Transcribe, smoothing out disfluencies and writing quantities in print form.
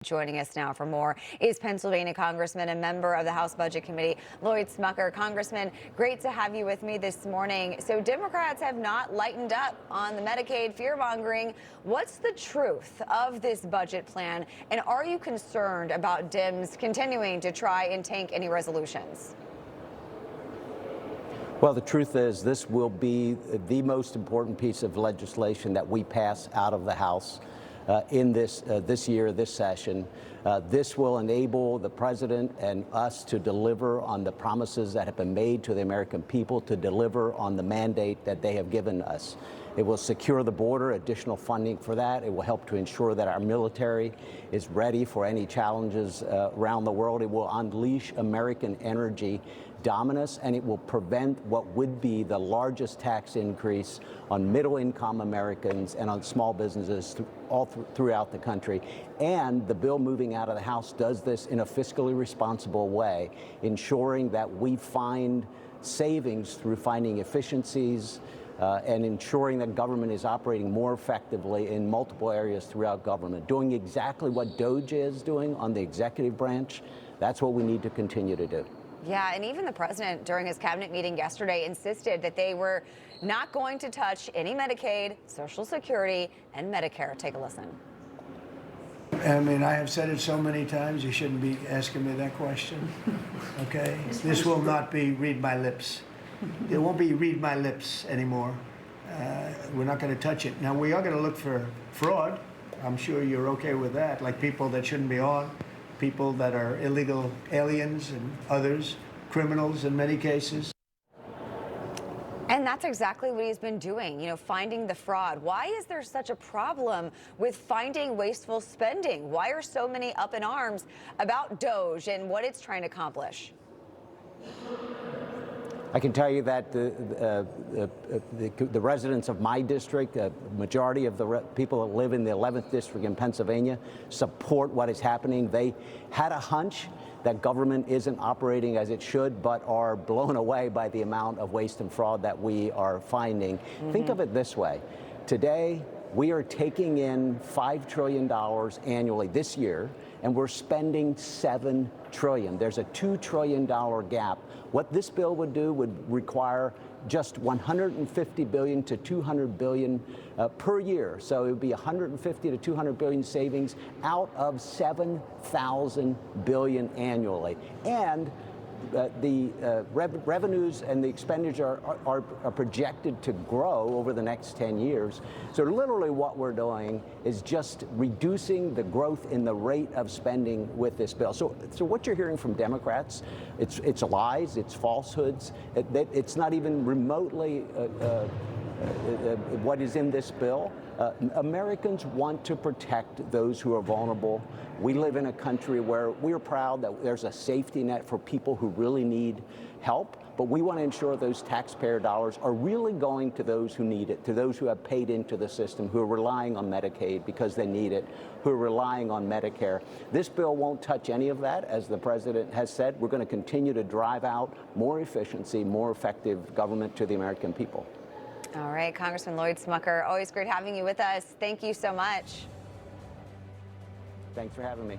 Joining us now for more is Pennsylvania Congressman and member of the House Budget Committee, Lloyd Smucker. Congressman, great to have you with me this morning. So Democrats have not lightened up on the Medicaid fear-mongering. What's the truth of this budget plan, and are you concerned about Dems continuing to try and tank any resolutions? Well, the truth is this will be the most important piece of legislation that we pass out of the House in this year, this session. This will enable the president and us to deliver on the promises that have been made to the American people, to deliver on the mandate that they have given us. It will secure the border, additional funding for that. It will help to ensure that our military is ready for any challenges around the world. It will unleash American energy dominance, and it will prevent what would be the largest tax increase on middle-income Americans and on small businesses throughout the country. And the bill moving out of the House does this in a fiscally responsible way, ensuring that we find savings through finding efficiencies and ensuring that government is operating more effectively in multiple areas throughout government, doing exactly what DOGE is doing on the executive branch. That's what we need to continue to do. Yeah, and even the president during his cabinet meeting yesterday insisted that they were not going to touch any Medicaid, Social Security, and Medicare. Take a listen. I mean, I have said it so many times, you shouldn't be asking me that question, okay? This will not be read my lips. It won't be read my lips anymore. We're not going to touch it. Now, we are going to look for fraud. I'm sure you're okay with that, like people that shouldn't be on, people that are illegal aliens and others, criminals in many cases. And that's exactly what he's been doing, finding the fraud. Why is there such a problem with finding wasteful spending? Why are so many up in arms about DOGE and what it's trying to accomplish? I can tell you that the residents of my district, a majority of the people that live in the 11th district in Pennsylvania, support what is happening. They had a hunch that government isn't operating as it should, but are blown away by the amount of waste and fraud that we are finding. Think of it this way. Today, we are taking in $5 trillion annually this year, and we're spending $7 trillion. There's a $2 trillion gap. What this bill would do would require just $150 billion to $200 billion per year. So it would be $150 to $200 billion savings out of $7,000 billion annually. And the revenues and the expenditure are projected to grow over the next 10 years. So literally what we're doing is just reducing the growth in the rate of spending with this bill. So what you're hearing from Democrats, it's lies, it's falsehoods. It's not even remotely what is in this bill. Americans want to protect those who are vulnerable. We live in a country where we're proud that there's a safety net for people who really need help, but we want to ensure those taxpayer dollars are really going to those who need it, to those who have paid into the system, who are relying on Medicaid because they need it, who are relying on Medicare. This bill won't touch any of that, as the president has said. We're going to continue to drive out more efficiency, more effective government to the American people. All right, Congressman Lloyd Smucker, always great having you with us. Thank you so much. Thanks for having me.